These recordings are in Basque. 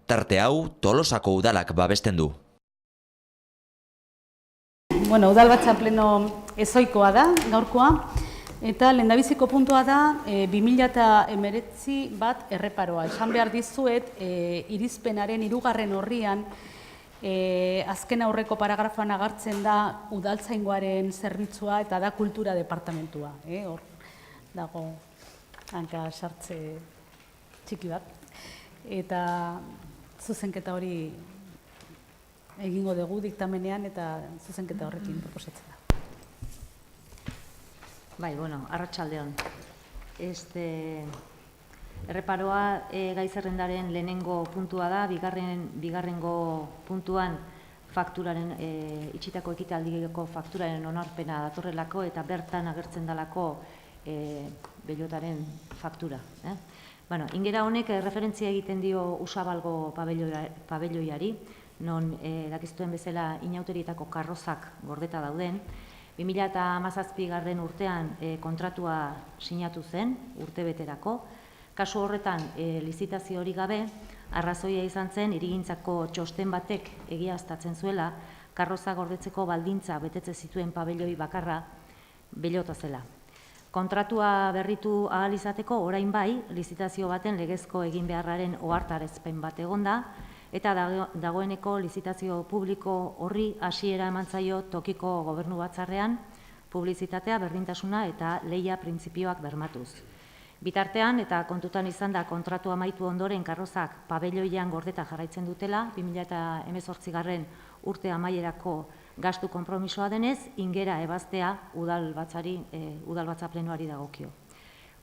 Tarte hau Tolosako udalak babesten du. Udalbatza pleno ezoikoa da, gaurkoa, eta lehendabiziko puntua da 2019 bat erreparoa. Esan behar dizuet, irizpenaren 3. orrian, azken aurreko paragrafoan agertzen da udaltzaingoaren zerbitzua eta da kultura departamentua. Hor dago hanka sartze txiki bat. Eta zuzenketa hori egingo dugu diktamenean eta zuzenketa horrekin proposatzen da. Bai, arratsaldeon. Erreparoa gai zerrendaren lehenengo puntua da, bigarrengo puntuan fakturaren, itxitako ekitaldiko fakturaren onarpena datorrelako eta bertan agertzen dalako Bellotaren faktura. Ingera honek referentzia egiten dio Usabalgo pabelloiari, non dakiztuen bezala inauterietako karrozak gordeta dauden. 2017 urtean kontratua sinatu zen, urtebeterako. Kasu horretan, lizitazio hori gabe, arrazoia izan zen, hirigintzako txosten batek egiaztatzen zuela, karroza gordetzeko baldintza betetze zituen pabelloi bakarra Bellota zela. Kontratua berritu ahal izateko, orain bai, lizitazio baten legezko egin beharraren ohartarazpen bat egonda, eta dagoeneko lizitazio publiko horri hasiera eman zaio tokiko gobernu batzarrean, publizitatea, berdintasuna eta lehia printzipioak bermatuz. Bitartean eta kontutan izan da kontratu amaitu ondoren karrozak pabelloian gordeta jarraitzen dutela, 2018 urte amaierako gastu konpromisoa denez, ingera ebaztea udalbatza plenoari dagokio.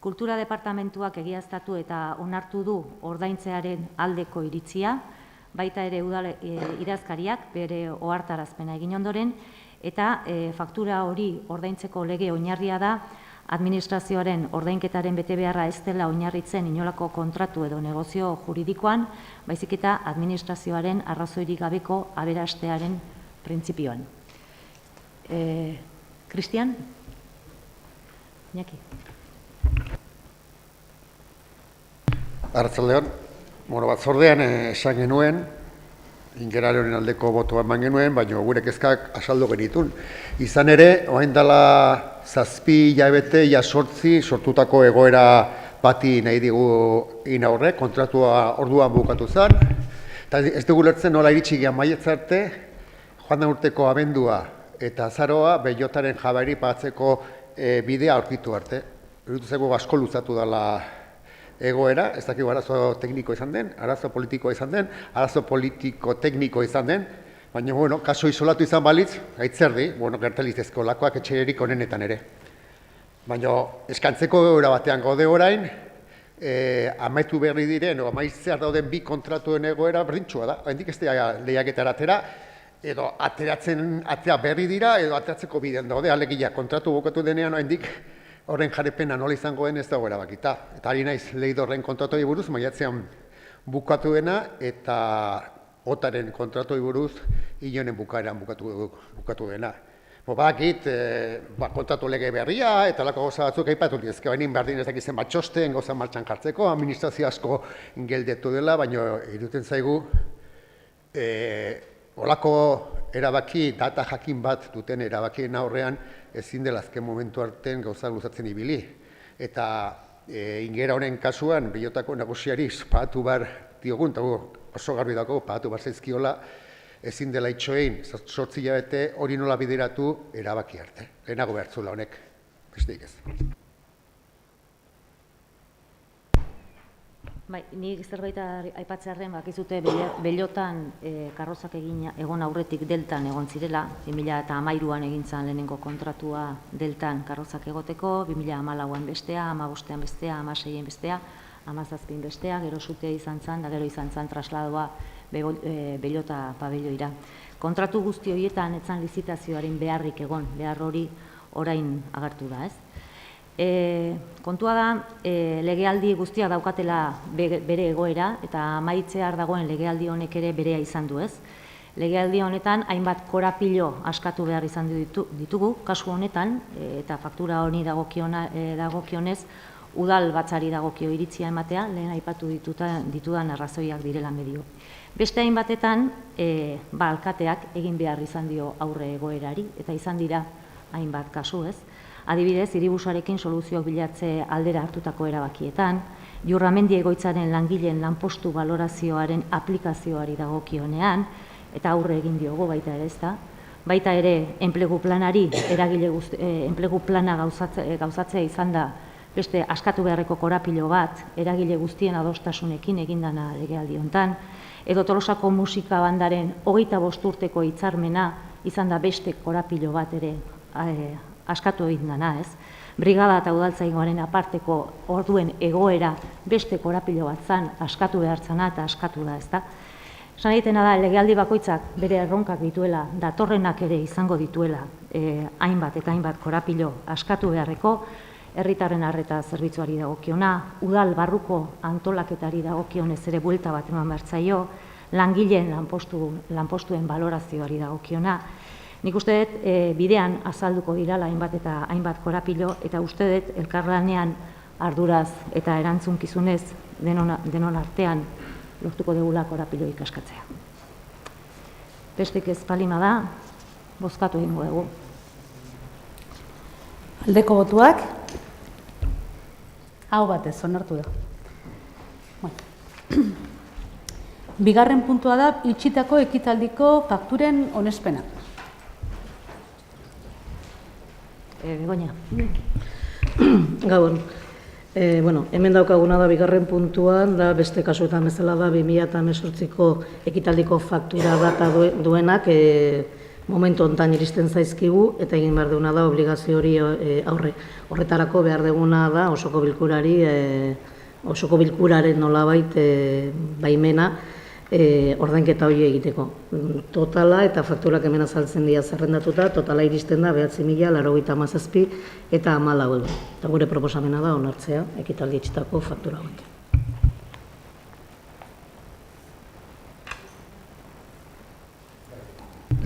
Kultura departamentuak egiaztatu eta onartu du ordaintzearen aldeko iritzia, baita ere udal idazkariak bere ohartarazpena egin ondoren, eta faktura hori ordaintzeko lege oinarria da, administrazioaren ordainketaren betebeharra ez dela oinarritzen inolako kontratu edo negozio juridikoan, baizik eta administrazioaren arrazoirik gabeko aberastearen printzipioan. Cristian? Iñaki? Arratsaldeon, batzordean esan genuen, ingeraren aldeko botoa eman genuen, baina gure kezkak asaldo genitun. Izan ere, orain dela 7 hilabete, 8 sortutako egoera bati nahi digu inaurre, kontratua orduan bukatu zen, eta ez dugu lertzen nola iritsi gian maietza arte, joan den urteko abendua eta azaroa Bellotaren jabeari pagatzeko bidea aurkitu arte. Iruditu zaigu asko luzatu dela egoera, ez dakigu arazo tekniko izan den, arazo politikoa izan den, arazo politiko-tekniko izan den, baina, kaso isolatu izan balitz, gaitzerdi, gertalizezko lakoak etxerik honenetan ere. Baina, eskantzeko egoera batean gaude orain, amaitu berri diren, amaitzear dauden bi kontratuen egoera berdintxua da, hendik ez da lehiaketara atera, edo atea berri dira, edo ateratzeko bidean daude, alegia kontratu bukatu denean, hendik horren jarepena nola izango den ez dago erabakita. Eta ari naiz Leidorren kontratuei buruz, maiatzean bukatu dena, eta Otaren kontratuei buruz, Ilonen bukaeran bukatu dena. Badakit, kontratu lege berria, eta lako gauza batzuk aipatu dizke, bainin berdin ez dakizen bat txosten, gauza martxan jartzeko, administrazio asko geldetu dela, baina iruten zaigu, olako erabaki, data jakin bat duten erabakien aurrean, ezin dela azken momentu artean gauza luzatzen ibili. Eta ingera honen kasuan, Bellotako nagusiari pagatu behar diogun, eta oso garbi dago, pagatu behar zaizkiola, ezin dela itxoein, 8 hilabete hori nola bideratu erabaki arte. Lehenago behartzula honek, besteik ez. Nik zerbait aipatzearren, bakizute Bellotan karrozak egon aurretik deltan egon zirela, 2013an egin zen lehenengo kontratua deltan karrozak egoteko, 2014an bestea, 2015an bestea, 2016an bestea, 2017an bestea, gero sutea izan zen, da gero izan zen trasladoa Bellota pabelloira. Kontratu guzti horietan etzan lizitazioaren beharrik egon, behar hori orain agertu da, ez? Kontua da, legealdi guztia daukatela bere egoera, eta amaitzear dagoen legealdi honek ere berea izan du, ez? Legealdi honetan, hainbat korapilo askatu behar izan ditugu, kasu honetan, eta faktura honi dagokionez, udal batzari dagokio iritzia ematea, lehen aipatu ditudan arrazoiak direla medio. Beste hainbatetan, alkateak egin behar izan dio aurre egoerari, eta izan dira hainbat kasu, ez? Adibidez, hiribusarekin soluzioak bilatze aldera hartutako erabakietan, Jurramendi egoitzaren langileen lanpostu balorazioaren aplikazioari dagokionean, eta aurre egin diogo baita ere, ezta? Baita ere, enplegu planari, enplegu plana gauzatzea izan da, beste askatu beharreko korapilo bat, eragile guztien adostasunekin egindana legealdi hontan, edo Tolosako musika bandaren 25 urteko hitzarmena izan da beste korapilo bat ere askatu egindana, ez? Brigada eta udaltzaingoaren aparteko orduen egoera beste korapilo bat zan askatu behartzana eta askatu da, ezta? Esan egitena da, legealdi bakoitzak bere erronkak dituela, datorrenak ere izango dituela hainbat eta hainbat korapilo askatu beharreko, herritarren arreta zerbitzuari dagokiona, udal barruko antolaketari dagokionez ere buelta bat eman behar zaio, langileen lanpostuen balorazioari dagokiona. Nik uste dut bidean azalduko dirala hainbat eta hainbat korapilo, eta uste dut elkarlanean arduraz eta erantzunkizunez denon artean lortuko degula korapilo ikaskatzea. Bestek ez palima da, bozkatu egingo dugu. Aldeko botuak, hau batez, onartu da. Bigarren puntua da, itxitako ekitaldiko fakturen onespena. Begoña. Gabon. Hemen daukaguna da bigarren puntuan, da beste kasuetan bezala da 2018ko ekitaldiko faktura data duenak momentu hontan iristen zaizkigu, eta egin behar duguna da obligazio hori aurre. Horretarako behar duguna da osoko bilkuraren nolabait baimena ordainketa hori egiteko. Totala eta fakturak hemen azaltzen dira zerrendatuta, totala iristen da 9.087 eta 14 euro. Eta gure proposamena da onartzea ekitaldi itxitako faktura hauek.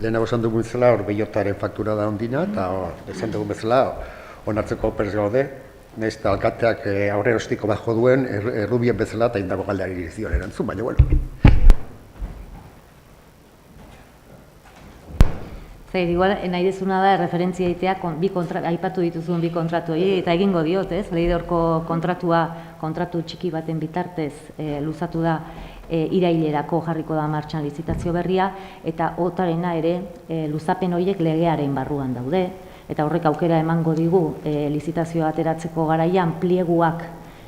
Lehenago esan dugun bezala, hor Bellotaren faktura da ondina, eta esan dugun bezala, onartzeko prest gaude, nahiz eta alkateak aurrerostiko bat jo duen, errubien bezala eta indako galdeari zion erantzun, baina bueno. Zer, igual, nahi dezuna da referentzia egitea aipatu dituzun bi kontratu hori, eta egingo diot, ez? Lehideorko kontratu txiki baten bitartez luzatu da irailerako jarriko da martxan lizitazio berria, eta otarena ere luzapen horiek legearen barruan daude, eta horrek aukera emango digu lizitazioa ateratzeko garaian plieguak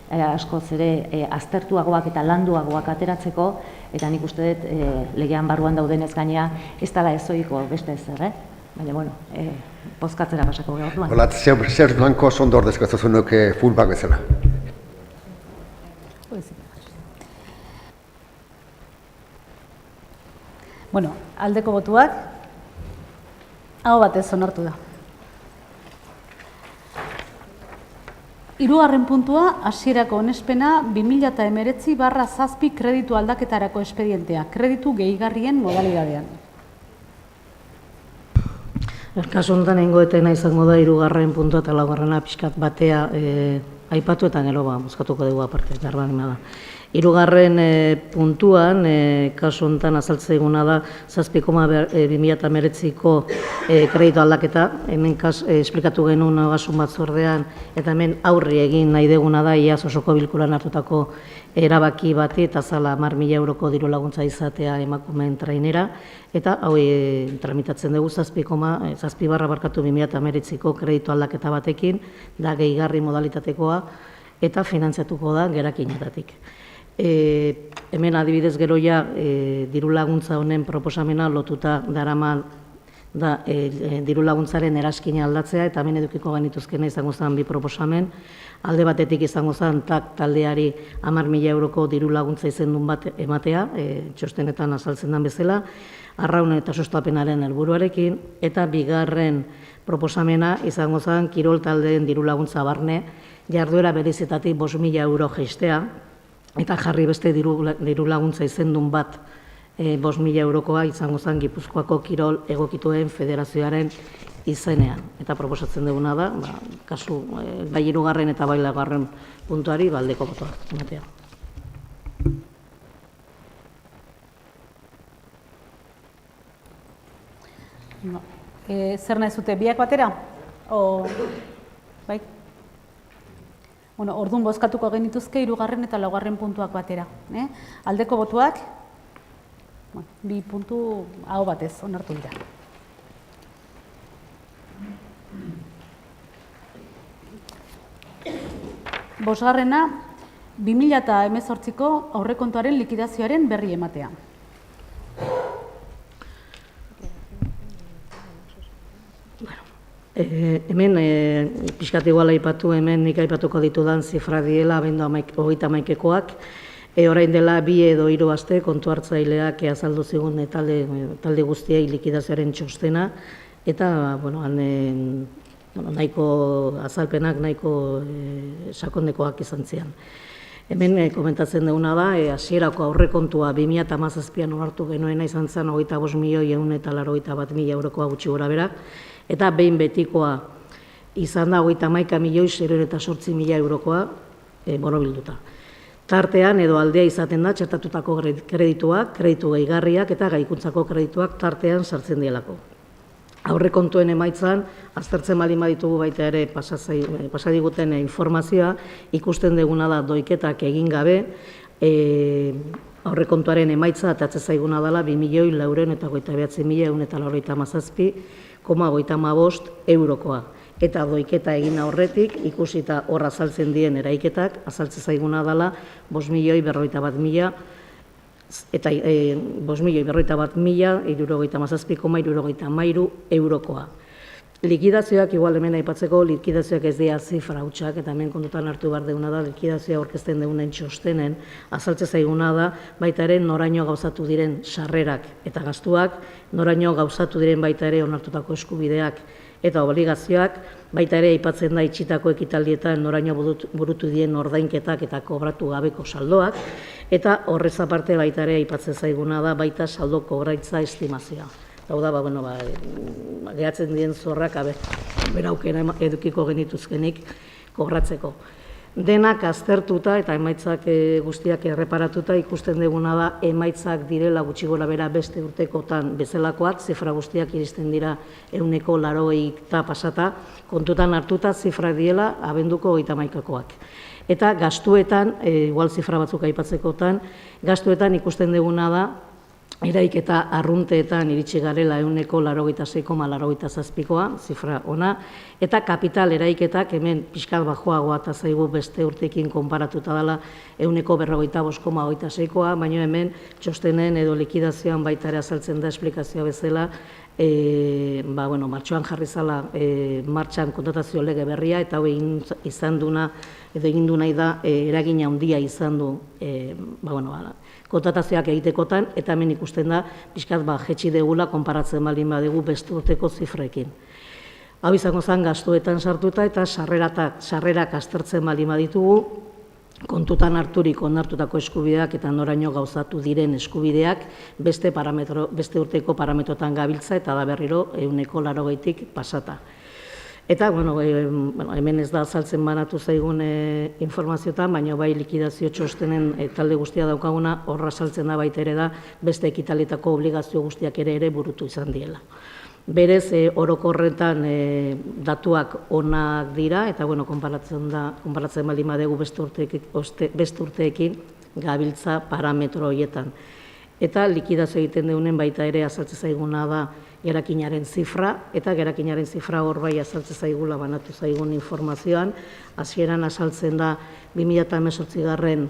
askoz ere aztertuagoak eta landuagoak ateratzeko, eta nik uste dut legean barruan daudenez gainea ez dela ezoiko beste ezer, baina, bueno, bozkatzera pasako gara orduan. Hola, zer blanko ondo ordezkatzen nuke fullback bezala. Bueno, aldeko botuak, hau batez onartu da. Hirugarren puntua, hasierako onespena 2019/7 kreditu aldaketarako espedientea, kreditu gehigarrien modalidadean. Kasu honetan nengoetena izango da hirugarren puntua eta laugarrena pixkat batea aipatu eta gero bozkatuko dugu aparte, jarbagina da. Hirugarren puntuan, kasu honetan azaltzeiguna da 7,2019ko kreditu aldaketa, hemen esplikatu genuen ogasun batzordean, eta hemen aurri egin nahi deguna da iaz osoko bilkuran hartutako erabaki bati eta zala 10.000 euroko diru laguntza izatea emakumeen trainera, eta hau tramitatzen dugu 7,2019ko kreditu aldaketa batekin, da gehigarri modalitatekoa, eta finantziatuko da gerakinetatik. Hemen adibidez gero ja diru laguntza honen proposamena lotuta darama da diru laguntzaren eraskina aldatzea, eta hemen edukiko genituzkena izango zen bi proposamen. Alde batetik izango zen taldeari 10.000 euroko diru laguntza izendun bat ematea, txostenetan azaltzen den bezala, arraun eta sustapenaren helburuarekin, eta bigarren proposamena izango zen kirol taldeen diru laguntza barne, jarduera berezetatik 5.000 euro jaistea, eta jarri beste diru laguntza izendun bat 5.000 eurokoa izango zen Gipuzkoako Kirol Egokituen Federazioaren izenean. Eta proposatzen duguna da, kasu, bai 3. eta bai 4. puntuari aldeko botoa ematea. Zer nahi zute, biak batera? Bai? Orduan bozkatuko genituzke 3. eta 4. puntuak batera. Aldeko botuak, 2 puntu aho batez onartu dira. Bosgarrena, 2018ko aurrekontuaren likidazioaren berri ematea. Hemen, pixkat igual aipatu, hemen nik aipatuko ditudan zifra diela, abendu 31koak, orain dela 2 edo 3 aste kontu hartzaileak azaldu zigun talde guztiei likidazioaren txostena, eta, nahiko azalpenak, nahiko sakondekoak izan zian. Hemen komentatzen duguna da, hasierako aurrekontua 2017an onartu genuena izan zen 25.181.000 eurokoa gutxi gora bera, eta behin betikoa izan da 31.008.008 eurokoa borobilduta. Tartean edo aldea izaten da txertatutako kredituak, kreditu gehigarriak eta gaikuntzako kredituak tartean sartzen dielako. Aurrekontuen emaitzan, aztertzen baldin baditugu baita ere pasadiguten informazioa, ikusten duguna da doiketak egin gabe, aurrekontuaren emaitza atatzen zaiguna dela 2.989.197,55 eurokoa. Eta doiketa egin aurretik, ikusita hor azaltzen dien eraiketak, azaltzen zaiguna dela 5.041.000 eta 5.041.067,73 eurokoa. Likidazioak, igual hemen aipatzeko, likidazioak ez dira zifra hutsak, eta hemen kontutan hartu behar duguna da, likidazioa aurkezten dugunen txostenen, azaltzen zaiguna da, baita ere noraino gauzatu diren sarrerak eta gastuak, noraino gauzatu diren baita ere onartutako eskubideak eta obligazioak, baita ere aipatzen da itxitako ekitaldietan noraino burutu diren ordainketak eta kobratu gabeko saldoak, eta horrez aparte baita ere aipatzen zaiguna da baita saldo kobraitza estimazioa. Hau da, gehatzen dien zorrak, beraukera edukiko genituzkenik kobratzeko. Denak aztertuta eta emaitzak guztiak erreparatuta ikusten duguna da emaitzak direla gutxi gora bera beste urtekotan bezalakoak, zifra guztiak iristen dira 180 pasata, kontutan hartuta zifra diela abenduko 31koak. Eta gastuetan, igual zifra batzuk aipatzekotan, gastuetan ikusten duguna da eraiketa arrunteetan iritsi garela 186,87koa, zifra ona, eta kapital eraiketak hemen pixkat bajoagoa eta zaigu beste urtekin konparatuta dela 145,86koa, baina hemen txostenen edo likidazioan baita ere azaltzen da esplikazioa bezala, martxoan jarri zala martxan kontratazio lege berria, eta hau izan duna, edo egin du nahi da, eragina handia izan du, kontratazioak egitekotan, eta hemen ikusten da, pixkat jetxi degula, konparatzen baldin badegu beste urteko zifrekin. Hau izango zen gastuetan sartuta eta sarrerak aztertzen baldin baditugu, kontutan harturik onartutako eskubideak eta noraino gauzatu diren eskubideak beste urteko parametrotan gabiltza eta da berriro 180tik pasata. Eta, hemen ez da azaltzen banatu zaigun informazioetan, baina bai likidazio txostenen talde guztia daukaguna, horra azaltzen da baita ere da beste ekitalitako obligazio guztiak ere burutu izan diela. Berez, orokorretan datuak onak dira, eta konparatzen baldin badegu beste urteekin gabiltza parametro horietan. Eta likidazio egiten deunen baita ere azaltzen zaiguna da gerakinaren zifra, eta gerakinaren zifra hor bai azaltzen zaigula banatu zaigun informazioan, hasieran azaltzen da 2018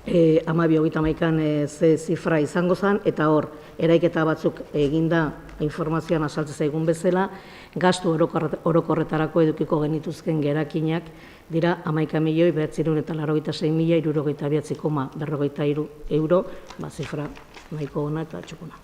12-31an ze zifra izango zen, eta hor, eraiketa batzuk eginda informazioan azaltzen zaigun bezala, gastu orokorretarako edukiko genituzken gerakinak dira 11.986.067,43 euro, zifra nahiko ona eta txukuna.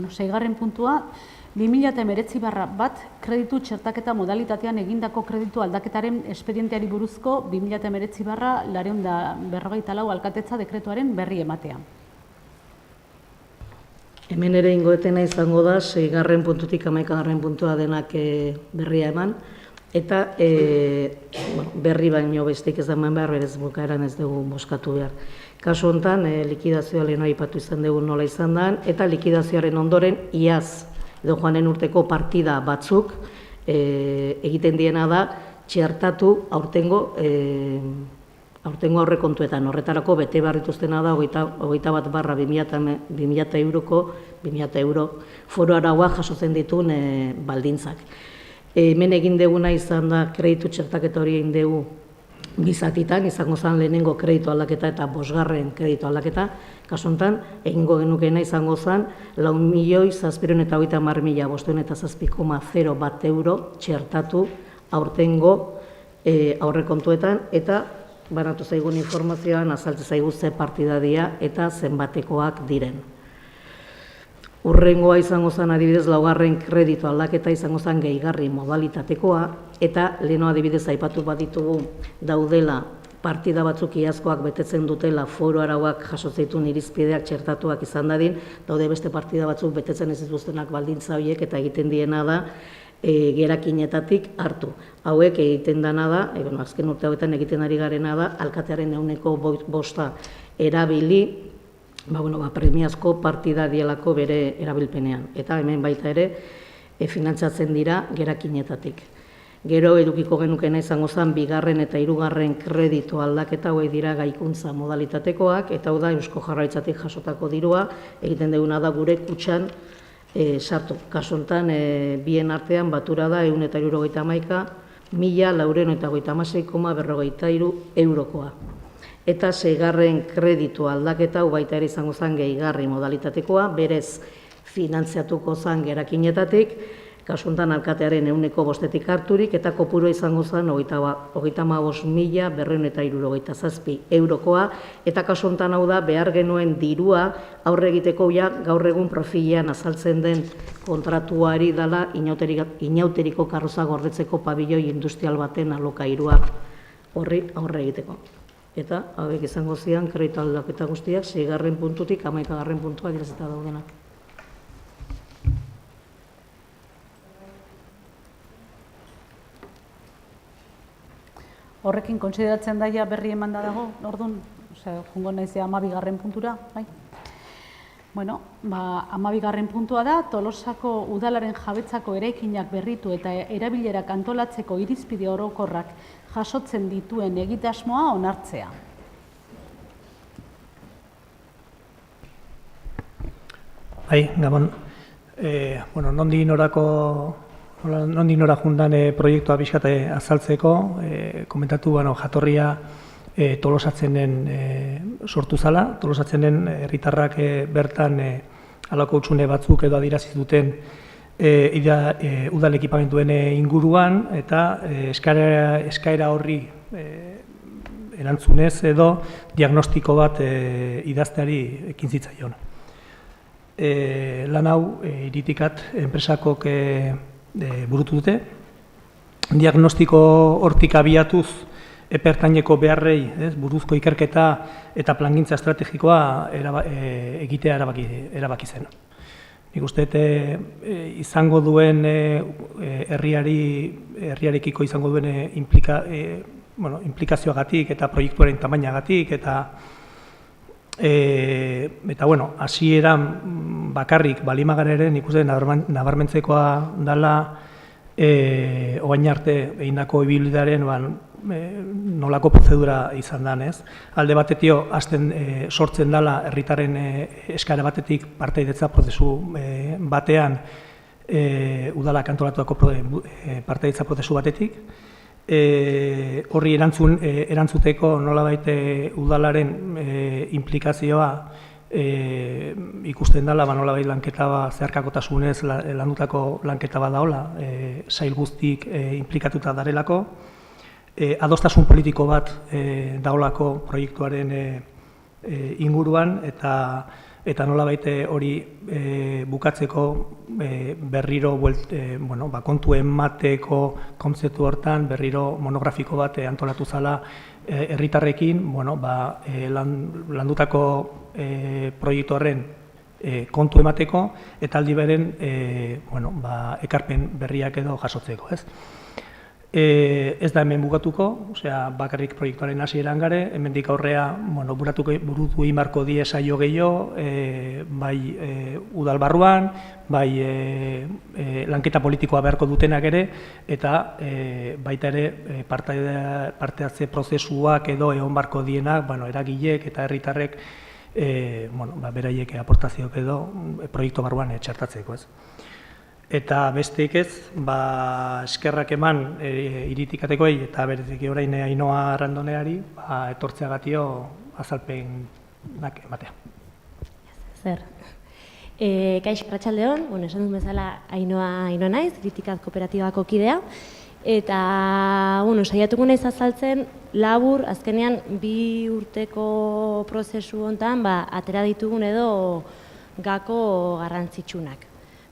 Seigarren puntua, 2019/1 kreditu txertaketa modalitatean egindako kreditu aldaketaren espedienteari buruzko 2019/454 alkatetza dekretuaren berri ematea. Hemen ere ingoetena izango da, 6. puntutik 11. puntua denak berria eman, eta berri baino besteik ez da eman behar, berez bukaeran ez dugu boskatu behar. Kasu honetan, likidazioa lehen aipatu izan dugu nola izan den, eta likidazioaren ondoren iaz, edo joanen urteko partida batzuk egiten diena da txertatu aurtengo aurrekontuetan. Horretarako bete behar dituztena da 21/2000 euro foro araua jasotzen dituen baldintzak. Hemen egin deguna izan da kreditu txertaketa hori egin dugu bizatitan, izango zen lehenengo kreditu aldaketa eta 5. kreditu aldaketa. Kasu honetan, egingo genukeena izango zen 4.750.507,01 euro txertatu aurtengo aurrekontuetan, eta banatu zaigun informazioan azaltze zaigu ze partida dira eta zenbatekoak diren. Urrengoa izango zen adibidez 4. kreditu aldaketa izango zen gehigarri modalitatekoa, eta leheno adibidez aipatu baditugu daudela partida batzuk iazkoak betetzen dutela foro arauak jasotzen irizpideak txertatuak izan dadin, daude beste partida batzuk betetzen ez dituztenak baldintza horiek, eta egiten diena da gerakinetatik hartu. Hauek egiten dana da, azken urte hauetan egiten ari garena da, alkatearen 5% erabili, premiazko partida dielako bere erabilpenean. Eta hemen baita ere, finantzatzen dira gerakinetatik. Gero edukiko genukena izango zen 2. eta 3. kreditu aldaketa hauek dira gaikuntza modalitatekoak, eta hau da Eusko Jaurlaritzatik jasotako dirua, egiten duguna da gure kutxan sartu. Kasu honetan, bien artean batura da 171.456,43 eurokoa. Eta 6. kreditu aldaketa hau baita ere izango zen gehigarri modalitatekoa, berez finantziatuko zen gerakinetatik, kasu honetan alkatearen 100%tik harturik, eta kopurua izango zen 35.267 eurokoa, eta kasu honetan hau da behar genuen dirua aurre egiteko gaur egun profilean azaltzen den kontratuari dela inauteriko karroza gordetzeko pabilloi industrial baten alokairua horri aurre egiteko. Eta hauek izango zian kreditu aldaketa guztiak 6. puntutik 11. puntua adierazita daudenak. Horrekin kontsideratzen daia berri eman da dago, orduan, jungo naizea 12. puntura, bai? Bueno, 12. puntua da, Tolosako udalaren jabetzako eraikinak berritu eta erabilerak antolatzeko irizpide orokorrak jasotzen dituen egitasmoa onartzea. Bai, Gabon, nondi nora jundan proiektua bizkate azaltzeko, komentatu jatorria Tolosatzenen sortu zala, Tolosatzenen herritarrak bertan halako hutsune batzuk edo adierazi duten udal ekipamentuen inguruan, eta eskaera horri erantzunez edo diagnostiko bat idazteari ekin zitzaion. Lan hau Iritikat enpresakok burutu dute. Diagnostiko hortik abiatuz epertaineko beharrei buruzko ikerketa eta plangintza estrategikoa egitea erabaki zen. Nik uste izango duen herriarekiko izango duen implikazioagatik eta proiektuaren tamainagatik eta hasieran bakarrik balimagaren ikusten nabarmentzekoa dela orain arte egindako ibilbidearen nolako prozedura izan den, ez? Alde batetio sortzen dela herritarren eskaera batetik partaidetza prozesu batean udalak antolatutako partaidetza prozesu batetik, horri erantzuteko nolabait udalaren implikazioa ikusten dela, nolabait lanketa zeharkakotasunez landutako lanketa bat daola, sail guztik implikatuta darelako, adostasun politiko bat daolako proiektuaren inguruan, eta eta nolabait hori bukatzeko berriro kontu emateko kontzeptu hortan berriro monografiko bat antolatu zala herritarrekin landutako proiektu horren kontu emateko eta aldi beren ekarpen berriak edo jasotzeko, ez? Ez da hemen bukatuko, bakarrik proiektuaren hasieran gare, hemendik aurrea burutu imarko die saio gehiago, bai udal barruan, bai lanketa politikoa beharko dutenak ere, eta baita ere parte hartze prozesuak edo egon barko dienak, eragilek eta herritarrek beraiek aportazioak edo proiektu barruan txertatzeko, ez? Eta besteik ez, eskerrak eman iritikatekoei eta berezik orain Ainhoa Arrandoneari etortzeagatio azalpenak ematea. Zer. Kaixo, arratsaldeon, esan duen bezala Ainhoa naiz, Iritikaz kooperatibako kidea, eta saiatuko naiz azaltzen labur, azkenean 2 urteko prozesu hontan atera ditugun edo gako garrantzitsunak.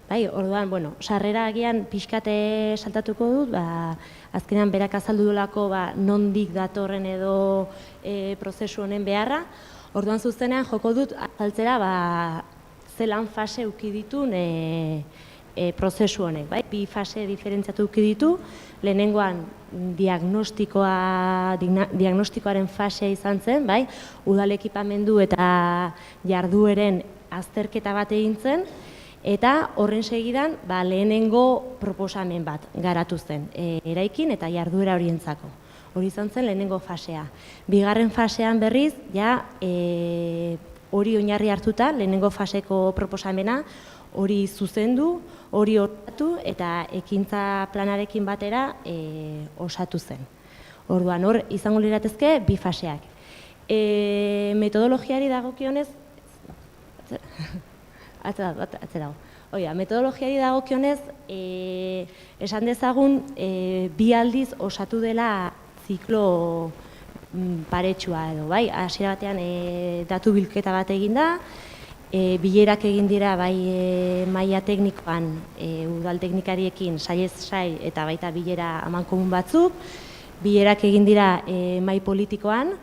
Orduan, sarrera agian pixkate saltatuko dut, azkenean berak azaldu duelako nondik datorren edo prozesu honen beharra. Orduan zuzenean joko dut azaltzera zelan fase eduki ditun prozesu honek. 2 fase diferentziatu eduki ditu, lehenengoan diagnostikoaren fasea izan zen, udal ekipamendu eta jardueren azterketa bat egin zen, eta horren segidan lehenengo proposamen bat garatu zen, eraikin eta jarduera horientzako. Hori izan zen lehenengo fasea. Bigarren fasean berriz, hori oinarri hartuta, lehenengo faseko proposamena, hori zuzendu, hori osatu eta ekintza planarekin batera osatu zen. Orduan, hor izango liratezke 2 faseak. Metodologiari dagokionez, metodologiari dagokionez, esan dezagun 2 aldiz osatu dela ziklo paretsua edo, hasiera batean datu bilketa bat egin da, bilerak egin dira maila teknikoan udal teknikariekin sailez sail eta baita bilera amankomun batzuk, bilerak egin dira mahai politikoan,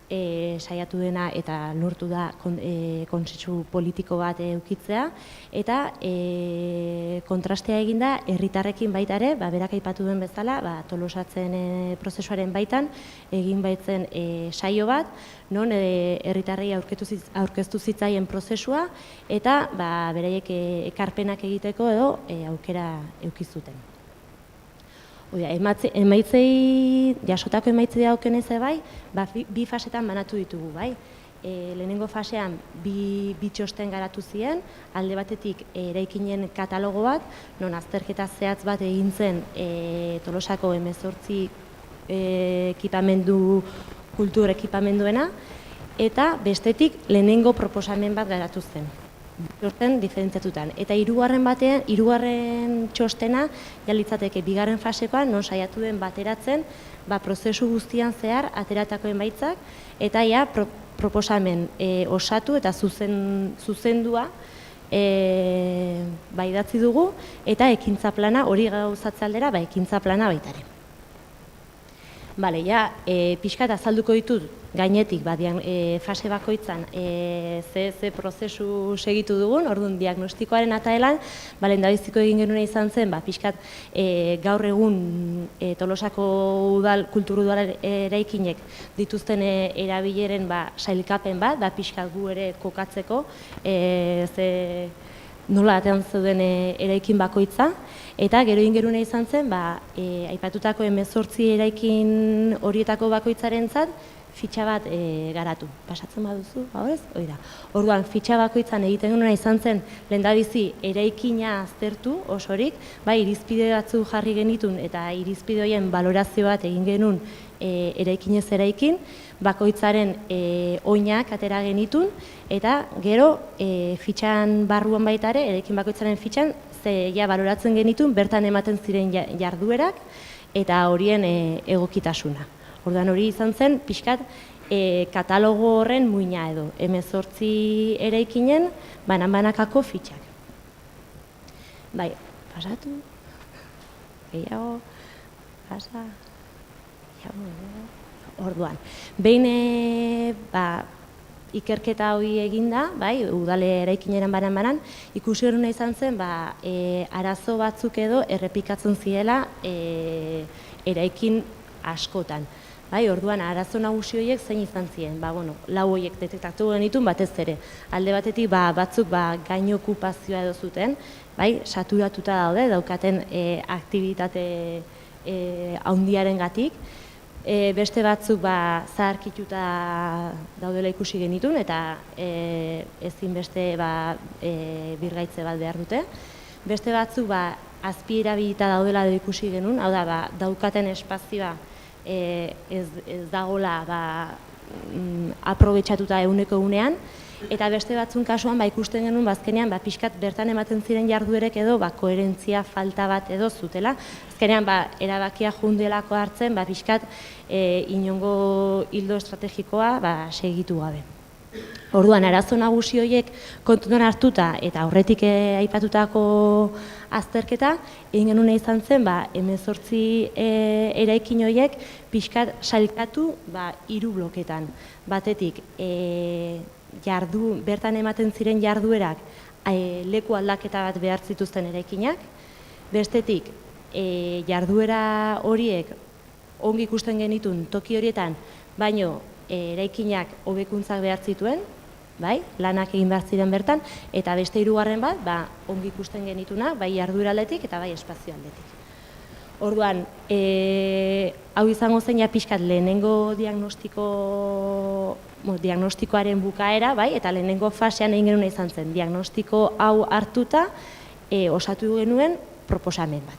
saiatu dena eta lortu da kontsentsu politiko bat edukitzea, eta kontrastea eginda herritarrekin baita ere, berak aipatu duen bezala, Tolosatzen prozesuaren baitan egin baitzen saio bat, non herritarrei aurkeztu zitzaien prozesua eta beraiek ekarpenak egiteko edo aukera eduki zuten. Jasotako emaitzei dagokionez bai, 2 fasetan banatu ditugu, bai. Lehenengo fasean 2 txosten garatu ziren, alde batetik eraikinen katalogo bat, non azterketa zehatz bat egin zen Tolosako 18 ekipamendu, kultur ekipamenduena, eta bestetik lehenengo proposamen bat garatu zen. Txosten diferentziatutan. Eta hirugarren txostena litzateke 2. fasekoan, non saiatu den bateratzen, prozesu guztian zehar ateratako emaitzak, eta proposamen osatu eta zuzendua idatzi dugu, eta ekintza plana, hori gauzatze aldera, ekintza plana baitare. Pixkat azalduko ditut gainetik fase bakoitzan ze prozesu segitu dugun, orduan diagnostikoaren ataelan, lehendabiziko egin genuen izan zen, pixkat gaur egun Tolosako kultur udal eraikinek dituzten erabileren sailkapen bat, pixkat gu ere kokatzeko, nola atean zeuden eraikin bakoitza, eta gero egin genuen izan zen, aipatutako 18 eraikin horietako bakoitzarentzat fitxa bat garatu. Pasatzen baduzu, horrez? Orduan, fitxa bakoitzan egiten genuen izan zen lehendabizi eraikina aztertu osorik, irizpide batzu jarri genitun eta irizpide horien balorazio bat egin genuen eraikinez eraikin, bakoitzaren oinak atera genitun, eta gero fitxan barruan baitare, eraikin bakoitzaren fitxan, baloratzen genitun bertan ematen ziren jarduerak eta horien egokitasuna. Orduan hori izan zen, pixkat, katalogo horren muina edo, 18 eraikinen banan-banakako fitxak. Bai, pasatu, gehiago, pasa, orduan. Behin ikerketa hori eginda, bai, udale eraikinaren banan-banan, ikusi horrena izan zen, arazo batzuk edo errepikatzen ziela eraikin askotan. Bai, orduan, arazo nagusi horiek zein izan ziren, lau horiek detektatu genitun batez ere. Alde batetik batzuk gaino okupazioa edo zuten, bai, saturatuta daude, daukaten aktibitate handiaren gatik. Beste batzuk zaharkituta daudela ikusi genitun eta ezin beste birgaitze bat behar dute. Beste batzuk azpi erabilita daudela ikusi genuen, hau da, daukaten espazioa ez dagoela aprobetxatuta egunean, eta beste batzun kasuan ikusten genuen bazkenean pixkat bertan ematen ziren jarduerek edo koherentzia falta bat edo zutela. Azkenean erabakia jundelako hartzen pixkat inongo hildo estrategikoa segitu gabe. Orduan, arazo nagusi horiek kontutan hartuta eta aurretik aipatutako azterketa, egin genuen izan zen 18 eraikin horiek pixkat sailkatu 3 bloketan. Batetik, bertan ematen ziren jarduerak leku aldaketa bat behar zituzten eraikinak. Bestetik, jarduera horiek ongi ikusten genitun toki horietan, baino eraikinak hobekuntzak behar zituen, lanak egin behar ziren bertan, eta beste 3. bat, ongi ikusten genituna, bai jarduera aldetik eta bai espazio aldetik. Orduan, hau izango zen pixkat lehenengo diagnostikoaren bukaera, eta lehenengo fasean egin genuen izan zen, diagnostiko hau hartuta osatu genuen proposamen bat.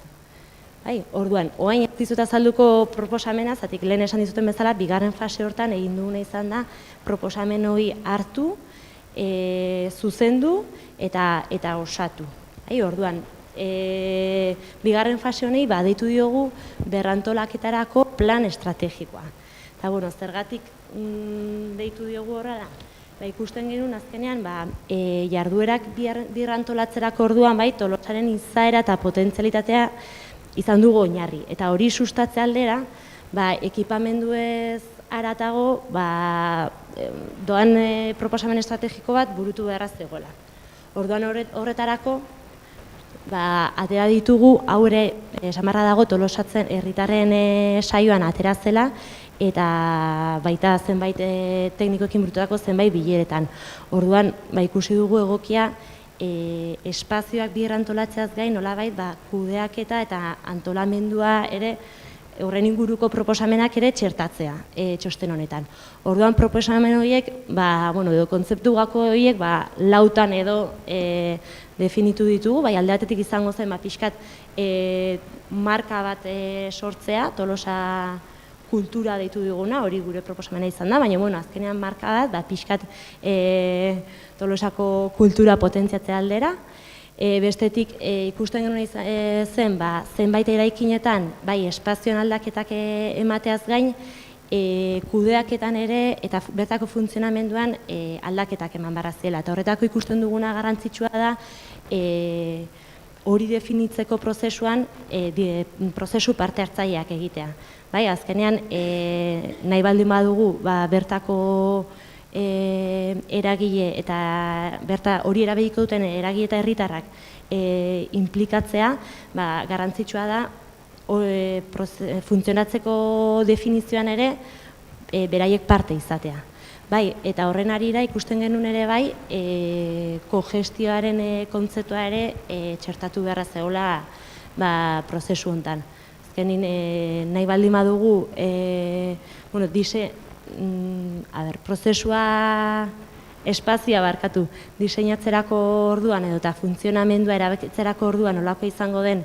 Orduan, oain ez dizut azalduko proposamena, zatik lehen esan dizuten bezala, bigarren fase hortan egin duguna izan da proposamen hori hartu, zuzendu eta osatu. Orduan, bigarren fase honei deitu diogu berrantolaketarako plan estrategikoa. Eta, zergatik deitu diogu horrela? Ikusten genuen azkenean, jarduerak birrantolatzerako orduan, Tolosaren izaera eta potentzialitatea izan dugu oinarri. Eta hori sustatze aldera, ekipamenduez haratago, doan proposamen estrategiko bat burutu beharra zegoela. Orduan horretarako, atera ditugu, hau ere, esamarra dago Tolosatzen herritarren saioan atera zela, eta baita zenbait teknikoekin burututako zenbait bileretan. Orduan, ikusi dugu egokia, espazioak birrantolatzeaz gain, nolabait, kudeaketa eta antolamendua ere, horren inguruko proposamenak ere txertatzea txosten honetan. Orduan proposamen horiek, edo kontzeptu gako horiek, lautan edo definitu ditugu, alde batetik izango zen, pixkat marka bat sortzea, Tolosa kultura deitu diguna, hori gure proposamena izan da, baina azkenean marka bat, pixkat Tolosako kultura potentziatzea aldera. Bestetik ikusten genuen zen, zenbait eraikinetan, espazioan aldaketak emateaz gain, kudeaketan ere eta bertako funtzionamenduan aldaketak eman barra zela. Eta horretako ikusten duguna garrantzitsua da, hori definitzeko prozesuan, prozesu parte hartzaileak egitea. Azkenean, nahi baldin badugu, bertako eragile eta hori erabiliko duten eragile eta herritarrak inplikatzea, garrantzitsua da funtzionatzeko definizioan ere beraiek parte izatea. Eta horren arira ikusten genuen ere kogestioaren kontzeptua ere txertatu beharra zegoela prozesu honetan. Azkenin nahi baldin badugu prozesua espazioa barkatu diseinatzerako orduan edo eta funtzionamendua erabakitzerako orduan nolako izango den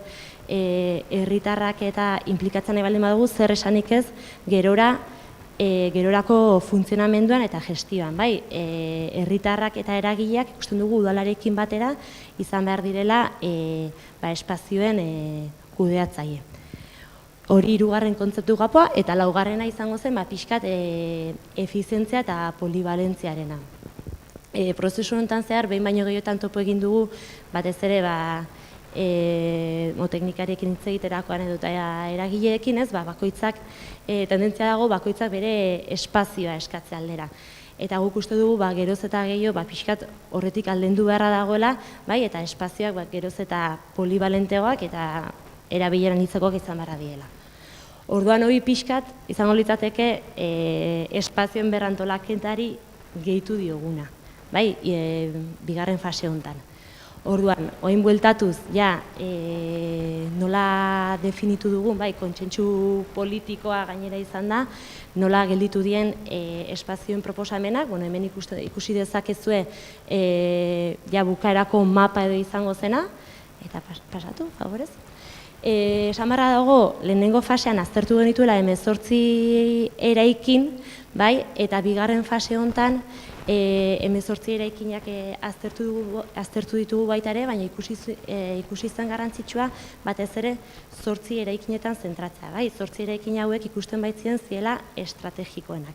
herritarrak eta inplikatzen nahi baldin badugu zer esanik ez gerorako funtzionamenduan eta gestioan. Herritarrak eta eragileak ikusten dugu udalarekin batera izan behar direla espazioen kudeatzaile. Hori hirugarren kontzeptu gapoa, eta laugarrena izango zen pixkat efizientzia eta polivalentziarena. Prozesu honetan zehar, behin baino gehiotan topo egin dugu, batez ere teknikariekin hitz egiterakoan edo eragileekin, bakoitzak, tendentzia dago bakoitzak bere espazioa eskatze aldera. Eta guk uste dugu geroz eta gehiago pixkat horretik aldendu beharra dagoela, eta espazioak geroz eta polivalenteagoak eta erabileran hitzekoak izan beharra diela. Orduan hori pixkat izango litzateke espazioen berrantolaketari gehitu dioguna, bigarren fase honetan. Orduan, orain bueltatuz, nola definitu dugun, kontsentsu politikoa gainera izan da, nola gelditu dien espazioen proposamenak, hemen ikusi dezakezue bukaerako mapa edo izango zena, eta pasatu, favorez. Esan barra dago, lehenengo fasean aztertu genituela 18 eraikin, eta bigarren fase honetan 18 eraikinak aztertu ditugu baita ere, baina ikusi zen garrantzitsua batez ere 8 eraikinetan zentratzea. 8 eraikin hauek ikusten baitzien ziela estrategikoenak.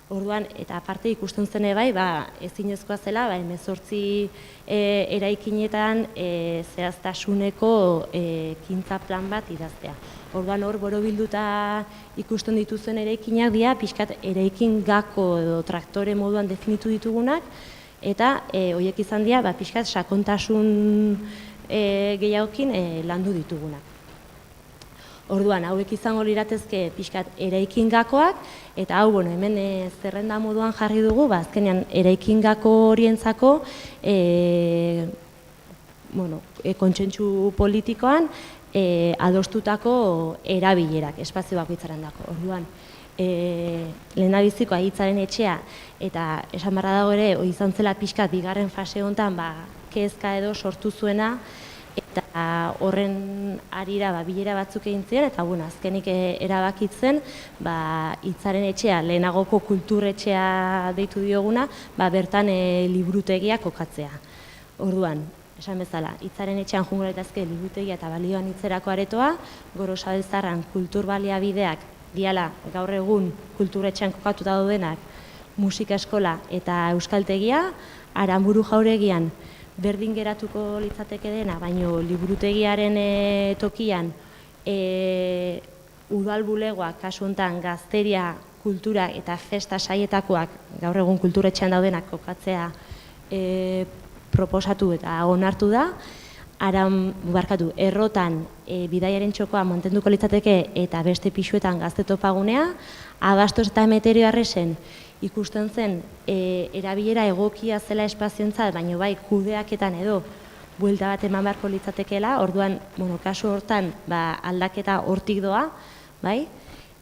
Orduan, eta aparte ikusten zen ezinezkoa zela 18 eraikinetan zehaztasuneko ekintza plan bat idaztea. Orduan hor borobilduta ikusten dituzuen eraikinak dira, pixkat eraikin gako edo traktore moduan definitu ditugunak, eta horiek izan dira pixkat sakontasun gehiagokin landu ditugunak. Orduan, hauek izango liratezke pixkat eraikin gakoak, eta hau, hemen zerrenda moduan jarri dugu, azkenean eraikin gako horientzako kontsentsu politikoan adostutako erabilerak, espazio bakoitzaren dako. Orduan, lehendabizikoa hitzaren etxea, eta esan barra dago ere, izan zela pixkat bigarren fase honetan, kezka edo sortu zuena, eta horren arira bilera batzuk egin ziren, eta azkenik erabakitzen hitzaren etxea, lehenagoko kulturetxea deitu dioguna, bertan liburutegia kokatzea. Orduan, esan bezala, hitzaren etxean jungo daitezke liburutegia eta balioan hitzerako aretoa, Gorosabeltzarran kultur baliabideak diala gaur egun kulturetxean kokatuta daudenak musika eskola eta euskaltegia, Aranburu jauregian berdin geratuko litzateke dena, baino liburutegiaren tokian udal bulegoak, kasu honetan gazteria, kultura eta festa saietakoak gaur egun kulturetxean daudenak kokatzea proposatu eta onartu da. Errotan bidaiaren txokoa mantenduko litzateke eta beste pisuetan gazte topagunea, Abastos eta Meteorioarresen ikusten zen erabilera egokia zela espazioentzat, baina kudeaketan edo buelta bat eman beharko litzatekeela, orduan, kasu hortan aldaketa hortik doa,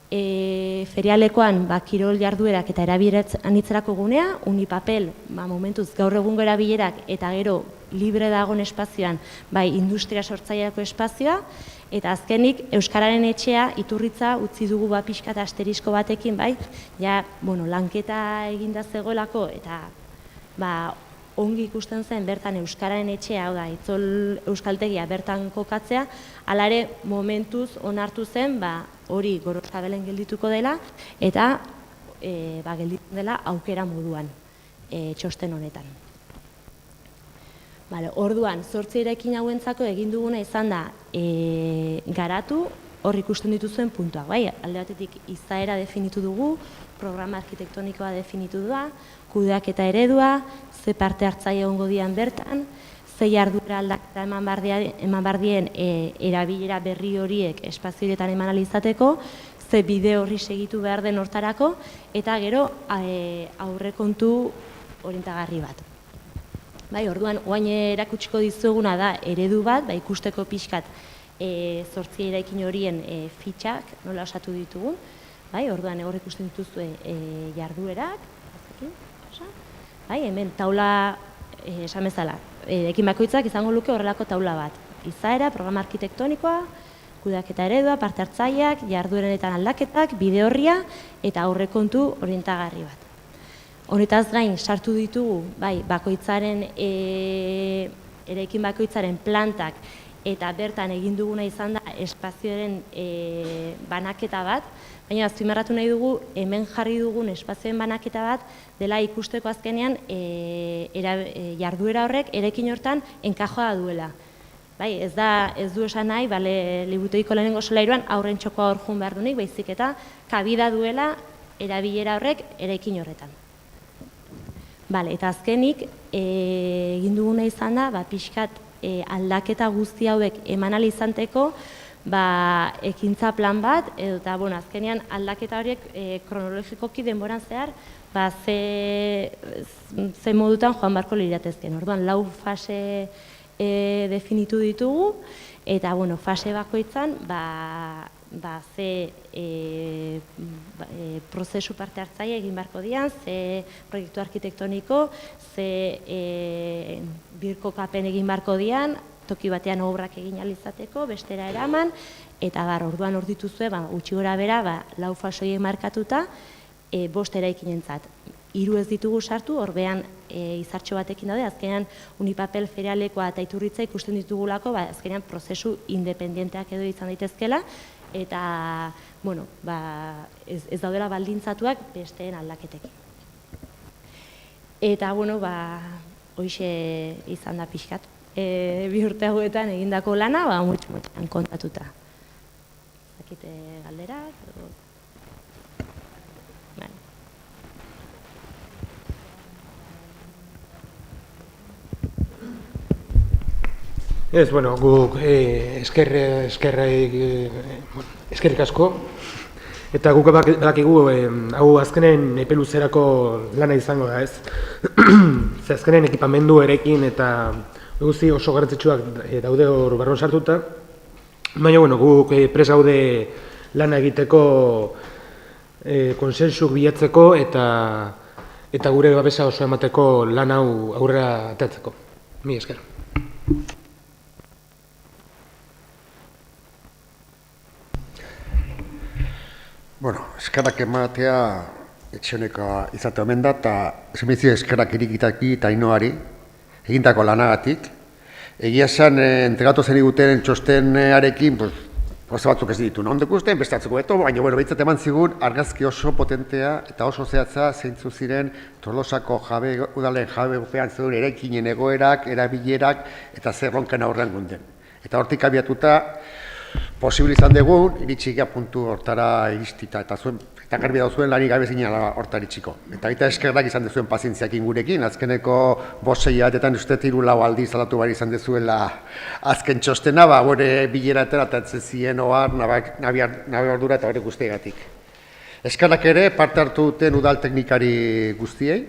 ferialekoan kirol jarduerak eta erabileratz anitzerako gunea, Unipapel, momentuz gaur egungo erabilerak eta gero libre dagoen espazioan, industria sortzaileako espazioa, eta azkenik Euskararen etxea Iturritza utzi dugu pixkat asterisko batekin, lanketa eginda zegoelako, eta ongi ikusten zen bertan Euskararen etxea, Itzol Euskaltegia bertan kokatzea, hala ere momentuz onartu zen, hori Gorosabelen geldituko dela, eta gelditzen dela aukera moduan txosten honetan. Orduan, 8 eraikin hauentzako egin duguna izan da garatu hor ikusten dituzuen puntuak. Alde batetik izaera definitu dugu, programa arkitektonikoa definitu da, kudeaketa eredua, ze parte hartzaile egongo dian bertan, ze jarduera aldaketa eman bardien erabilera berri horiek espazio horietan eman ahal izateko, ze bide horri segitu behar den hortarako, eta gero aurrekontu orientagarri bat. Orduan, oain erakutsiko dizuguna da eredu bat, ikusteko pixkat 8 eraikin horien fitxak nola osatu ditugun. Orduan, hor ikusten dituzue jarduerak, hemen taula, esan bezala, ekin bakoitzak izango luke horrelako taula bat. Izaera, programa arkitektonikoa, kudeaketa eredua, parte hartzaileak, jarduerenetan aldaketak, bide horria eta aurrekontu orientagarri bat. Honetaz gain, sartu ditugu, eraikin bakoitzaren plantak eta bertan egin duguna izan da espazioaren banaketa bat, baina azpimarratu nahi dugu hemen jarri dugun espazioen banaketa bat dela ikusteko azkenean jarduera horrek eraikin hortan enkajoa duela. Bai, ez du esan nahi, liburutegiko lehenengo solairuan aurren txokoa hor joan behar dunik, baizik eta kabida duela erabilera horrek eraikin horretan. Eta azkenik, egin duguna izan da, pixkat aldaketa guzti hauek eman ahal izateko, ekintza plan bat, eta azkenean aldaketa horiek kronologikoki denboran zehar, ze modutan joan beharko liratezken. Orduan, 4 fase definitu ditugu, eta fase bakoitzan, ze prozesu parte hartzaile egin beharko dian, ze proiektu arkitektoniko, ze birkokapen egin beharko dian, toki batean obrak egin ahal izateko, bestera eraman, eta orduan hor dituzue, gutxi gora bera, 4 fasoiek markatuta, 5 eraikinentzat. 3 ez ditugu sartu, horbean izartxo batekin daude, azkenean Unipapel Ferialekoa eta Iturritza ikusten ditugulako, azkenean prozesu independenteak edo izan daitezkela, eta ez daudela baldintzatuak besteen aldaketekin. Eta, hoxe izan da pixkat. 2 urte hauetan egindako lana, mutxan kontatuta. Zakite galderak? Ez, guk eskerrik asko, eta guk badakigu hau azkenen epe luzerako lana izango da, ez? Ze azkenen ekipamendu erekin eta guzti oso garrantzitsuak daude hor barruan sartuta, baina guk prest gaude lana egiteko konsensuk bilatzeko eta gure babesa oso emateko lan hau aurrera atatzeko. Mila esker. Eskerrak ematea etxenekoa izate omen da, eta esemizio eskerrak irikitaki eta inoari, egindako lanagatik. Egia esan, entregatu zen iguten txostenarekin, oso batzuk ez ditu, non dekusten, beste batzuk beto, baina behitzat eman zigun argazki oso potentea eta oso zehatza zeintzu ziren Tolosako udalen jabe gupean zeuden eraikinen egoerak, erabilerak eta zerronken aurrean gunden. Eta hortik abiatuta, posibil izan dugu, iritsi puntu hortara iristita, eta garbi dauzuen lari gabe zinela hortara iritsiko. Eta baita eskerrak izan dezuen pazientziakin gurekin, azkeneko 5-6 atetan uste 3-4 aldiz alatu behar izan dezuela azken txostena, bore bileratera eta etzezien ohar, nabi ordura eta hori guztiegatik. Eskerrak ere parte hartu duten udal teknikari guztiei,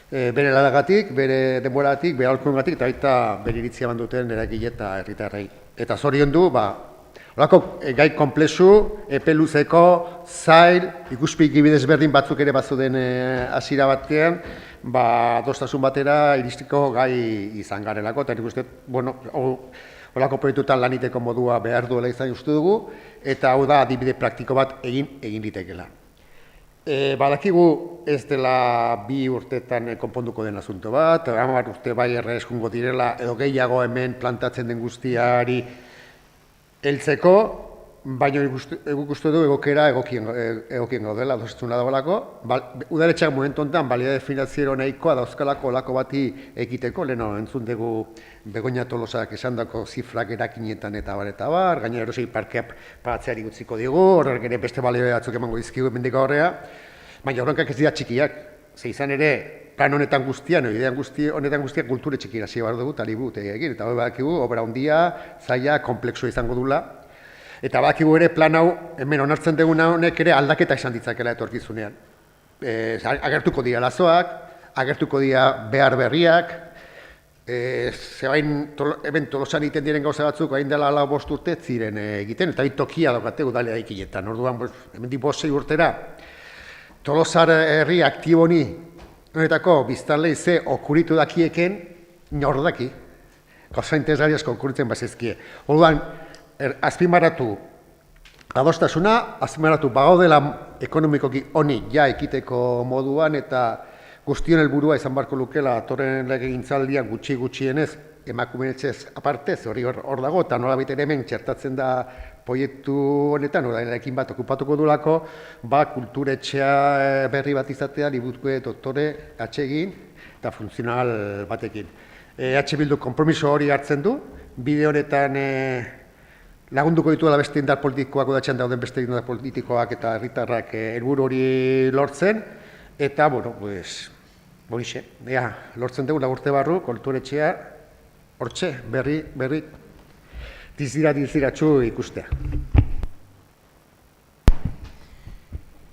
bere lanagatik, bere denboratik, bere aholkuengatik, eta baita bere iritzia banduten eragile eta herritarrei. Eta zorion du, horako gai komplexu, epe luzeko, zail, ikuspegi bidez berdin batzuk ere batzuden hasiera batean, adostasun batera iristiko gai izan garelako, eta nik uste, horako proiektutan laniteko modua behar duela izan uste dugu, eta hau da adibide praktiko bat egin litekela. Badakigu ez dela 2 urtetan konponduko den asunto bat, 10 urte bai erreskungo direla, edo gehiago hemen plantatzen den guztiari heltzeko, baina guk uste du egokera egokien gaudela, dozizuna dagoelako. Udaletxeak momentu honetan baliade finanziero nahikoa dauzkalako olako bati ekiteko, leheno entzun dugu Begoña Tolosak esandako zifrak erakinetan eta bar, gainera erosi parkeak pagatzeari gutziko digu, horrek ere beste balio batzuk emango dizkigu mendiko horrea, baina horrenkak ez dira txikiak, ze izan ere plan honetan guztian, idean honetan guztiak kulture txikira zio behar dugu, talibu egin, eta hori badakigu, obra handia, zaila, komplexua izango dula, eta badakigu ere plan hau, hemen onartzen duguna honek ere aldaketa izan ditzakela etorkizunean. Agertuko dira lazoak, agertuko dira behar berriak, zebain Tolosan egiten diren gauza batzuk, hain dela 5 urte ziren egiten, eta tokia daukate udalea ikiletan. Orduan, hemendik 5-6 urtera, Tolosar herri aktiboni honetako biztanlei ze okuritu dakieken, nor daki, gauza interesgarri asko okuritzen bazizkie. Orduan, azpimarratu adostasuna, azpimarratu bagaudela ekonomikoki honi ja ekiteko moduan, eta guztion helburua izan beharko lukela atorren legegintzaldian gutxienez emakumeen etxez aparte, hori hor dago, eta nolabait ere hemen txertatzen da proiektu honetan, orainarekin bat okupatuko dulako, kulturetxea berri bat izatea, Libuzkoe doktore atsegin eta funtzional batekin. Bildu konpromiso hori hartzen du, bide honetan lagunduko dituela beste indar politikoak, udatxean dauden beste indar politikoak eta herritarrak helburu hori lortzen, eta, horixe, lortzen dugu lagurte barru, kulturetxea, hortxe, berri, diziratxu ikustea.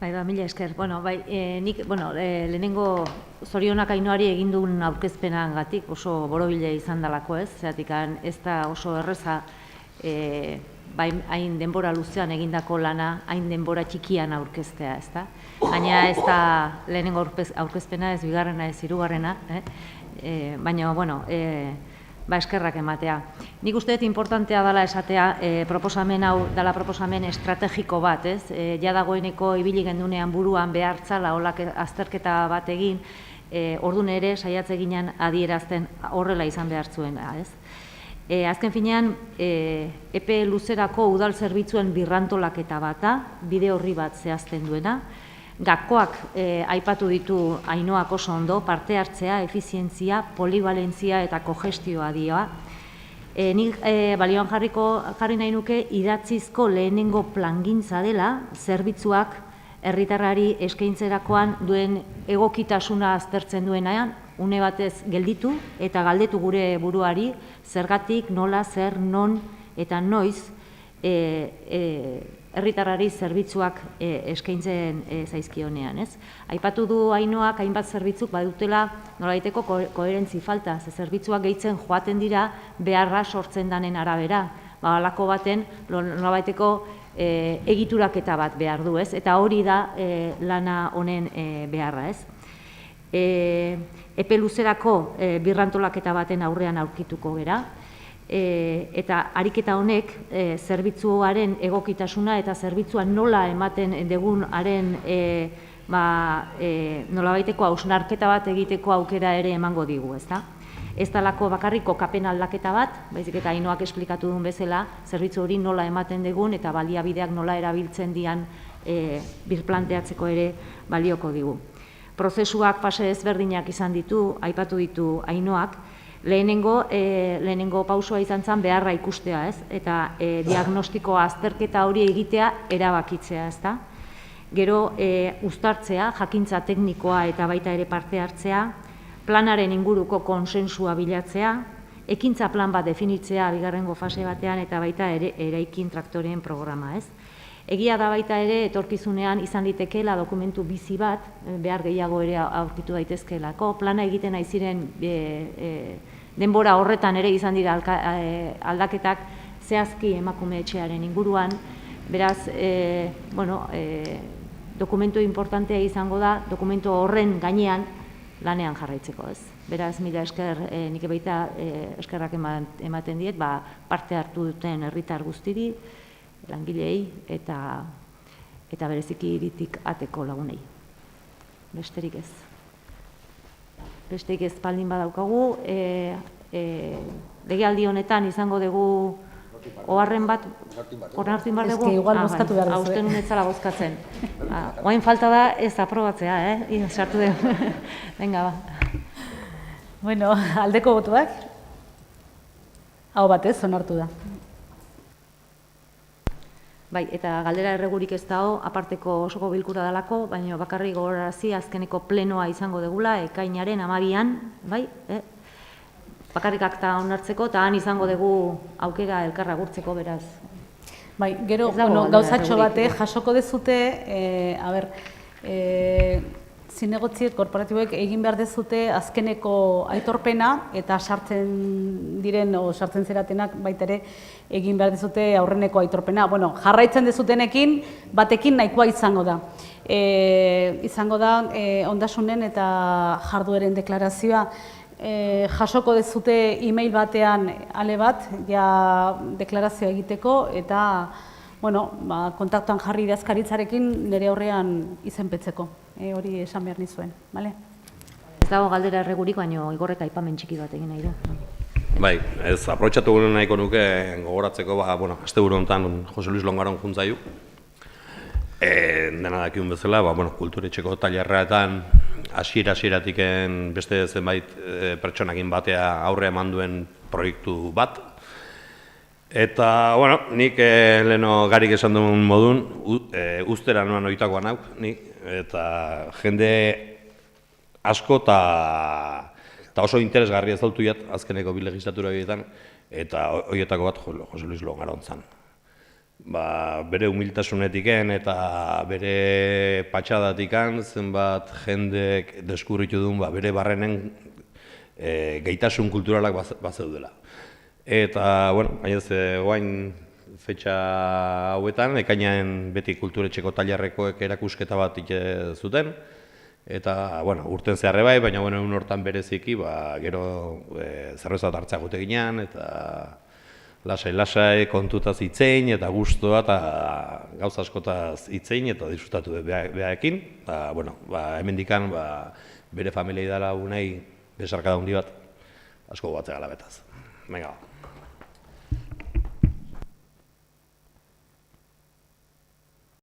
Mila esker. Nik, lehenengo zorionak Ainoari egin duen aurkezpenagatik oso borobile izan dalako ez, zeratik ez da oso erreza hain denbora luzean egindako lana, hain denbora txikian aurkeztea, ez da? Baina ez da lehenengo aurkezpena, ez bigarrena, ez hirugarrena, baina, eskerrak ematea. Nik uste dut importantea dela esatea, proposamen hau dela proposamen estrategiko bat, ez? Ja dagoeneko ibili gendunean buruan behartzala holak azterketa bat egin, ordun ere saiatze ginen adierazten horrela izan behar zuena, ez? Azken finean, epe luzerako udal zerbitzuen birrantolaketa bata, bide horri bat zehazten duena, gakoak aipatu ditu Ainoak oso ondo, parte hartzea, efizientzia, polivalentzia eta kogestioa dioa. Nik balioan jarri nahi nuke idatzizko lehenengo plangintza dela, zerbitzuak herritarrari eskaintzerakoan duen egokitasuna aztertzen duenean, une batez gelditu eta galdetu gure buruari, zergatik, nola, zer, non eta noiz herritarrari zerbitzuak eskaintzen zaizkionean, ez? Aipatu du Ainoak hainbat zerbitzuk badutela nolabaiteko koherentzi falta, zerbitzuak gehitzen joaten dira beharra sortzen danen arabera, halako baten nolabaiteko egituraketa bat behar du, ez? Eta hori da lana honen beharra, ez? Epe luzerako birrantolaketa baten aurrean aurkituko gera, eta ariketa honek zerbitzuaren egokitasuna eta zerbitzua nola ematen dugunaren nolabaiteko hausnarketa bat egiteko aukera ere emango digu, ezta? Ez dalako bakarrik kokapen aldaketa bat, baizik eta Ainoak esplikatu duen bezala, zerbitzu hori nola ematen dugun eta baliabideak nola erabiltzen dian birplanteatzeko ere balioko digu. Prozesuak fase ezberdinak izan ditu, aipatu ditu Ainoak, lehenengo pausua izan zen beharra ikustea, ez? Eta diagnostiko azterketa hori egitea erabakitzea, ez da? Gero uztartzea, jakintza teknikoa eta baita ere parte hartzea, planaren inguruko konsensua bilatzea, ekintza plan bat definitzea bigarrengo fase batean eta baita ere eraikin traktoreen programa, ez? Egia da baita ere etorkizunean izan litekeela dokumentu bizi bat, behar gehiago ere aurkitu daitezkeelako, plana egiten ari ziren denbora horretan ere izan dira aldaketak zehazki emakume etxearen inguruan, beraz, dokumentu importantea izango da, dokumentu horren gainean lanean jarraitzeko, ez? Beraz, mila esker, nik baita eskerrak ematen diet, parte hartu duten herritar guztiri, langilei eta bereziki hiritik ateko lagunei. Besterik ez. Besterik ez baldin badaukagu, legealdi honetan izango dugu oharren bat, onartu bar dugu? Ez que igual bozkatu behar duzu. Hausten unetzala bozkatzen. Oain falta da ez aprobatzea, sartu dugu. Venga, ba. Bueno, aldeko botuak? Hau batez, onartu da. Bai, eta galdera erregurik ez dago, aparteko osoko bilkura dalako, baina bakarrik gogorarazi azkeneko plenoa izango degula, ekainaren 12an, bai? Bakarrik akta onartzeko, eta han izango dugu aukera elkarra gurtzeko, beraz. Bai, gero, gauzatxo bate, jasoko dezute, zinegotziek, korporatiboek egin behar dezute azkeneko aitorpena eta sartzen diren, sartzen zeratenak baita ere egin behar dezute aurreneko aitorpena. Bueno, jarraitzen dezutenekin, batekin nahikoa izango da. Izango da, ondasunen eta jardueren deklarazioa jasoko dezute e-mail batean ale bat, ja deklarazioa egiteko eta kontaktuan jarri idazkaritzarekin nire aurrean izenpetzeko. Hori esan behar nizuen, bale? Ez dago galdera erregurik, baina igorrek aipamen txiki bat egin nahi du. Bai, ez aprobetxatu nahiko nuke gogoratzeko, bueno, asteburu honetan Jose Luis Longaron juntzaiu. Dena dakigun bezala, bueno, kulturetxeko tailerraetan hasieratik beste zenbait pertsonakin batea aurre eman duen proiektu bat. Eta, bueno, nik leheno garik esan duen modun, ustera noan oitakoa nauk, nik, eta jende asko eta oso interesgarri ez dautu jat, azkeneko bi legislatura horietan, eta horietako bat Jose Luis Longaron zan. Bere humiltasunetiken eta bere patxadatikan zenbat jendek deskurritu duen bere barrenen gaitasun kulturalak bazeudela. Eta, bueno, guain fetxa hauetan, ekainan beti kulturetxeko tailerrekoek erakusketa bat zuten, eta, bueno, urten zeharre bai, baina, bueno, egun hortan bereziki, gero zerbeza bat hartzea gote ginean, eta lasai kontutaz hitzein, eta guztua, eta gauza askotaz hitzein, eta disfrutatu behaekin. Bueno, hemendikan, bere familia idala unai besarkada hundi bat, asko batzea galabetaz. Venga.